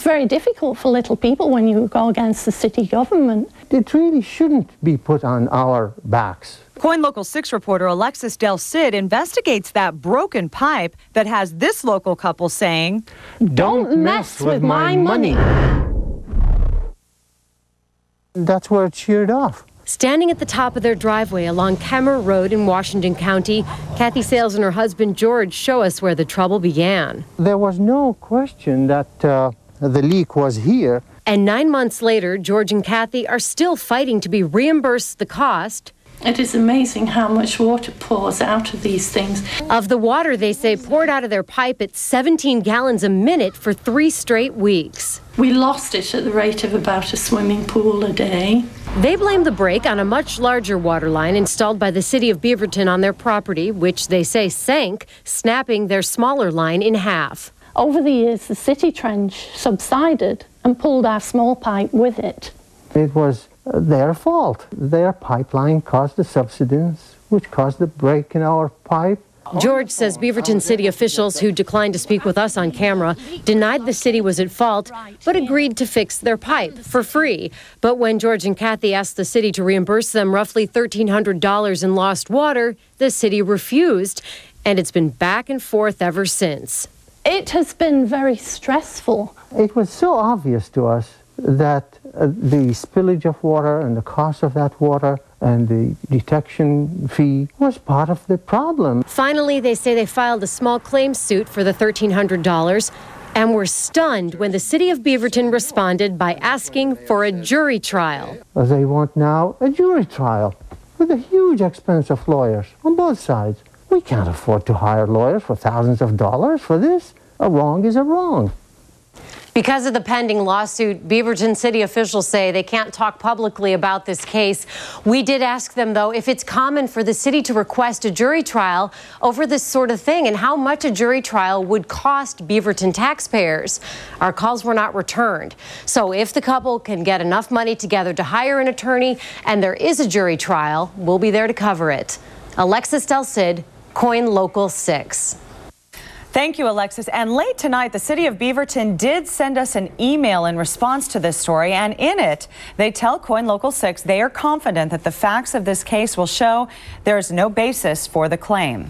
It's very difficult for little people when you go against the city government. It really shouldn't be put on our backs. KOIN Local 6 reporter Alexis Del Cid investigates that broken pipe that has this local couple saying, "Don't mess with my money." That's where it sheared off. Standing at the top of their driveway along Kemmer Road in Washington County, Kathy Sales and her husband George show us where the trouble began. There was no question that the leak was here. And 9 months later, George and Kathy are still fighting to be reimbursed the cost. It is amazing how much water pours out of these things. Of the water, they say, poured out of their pipe at 17 gallons a minute for 3 straight weeks. We lost it at the rate of about a swimming pool a day. They blame the break on a much larger water line installed by the city of Beaverton on their property, which they say sank, snapping their smaller line in half. Over the years, the city trench subsided and pulled our small pipe with it. It was their fault. Their pipeline caused the subsidence, which caused the break in our pipe. George says Beaverton city officials who declined to speak with us on camera denied the city was at fault, but agreed to fix their pipe for free. But when George and Kathy asked the city to reimburse them roughly $1,300 in lost water, the city refused, and it's been back and forth ever since. It has been very stressful. It was so obvious to us that the spillage of water and the cost of that water and the detection fee was part of the problem. Finally, they say they filed a small claim suit for the $1,300 and were stunned when the city of Beaverton responded by asking for a jury trial. They want now a jury trial with a huge expense of lawyers on both sides. We can't afford to hire lawyers for thousands of dollars for this. A wrong is a wrong. Because of the pending lawsuit, Beaverton city officials say they can't talk publicly about this case. We did ask them, though, if it's common for the city to request a jury trial over this sort of thing and how much a jury trial would cost Beaverton taxpayers. Our calls were not returned. So if the couple can get enough money together to hire an attorney and there is a jury trial, we'll be there to cover it. Alexis Del Cid, KOIN Local 6. Thank you, Alexis. And late tonight, the city of Beaverton did send us an email in response to this story. And in it, they tell KOIN Local 6 they are confident that the facts of this case will show there is no basis for the claim.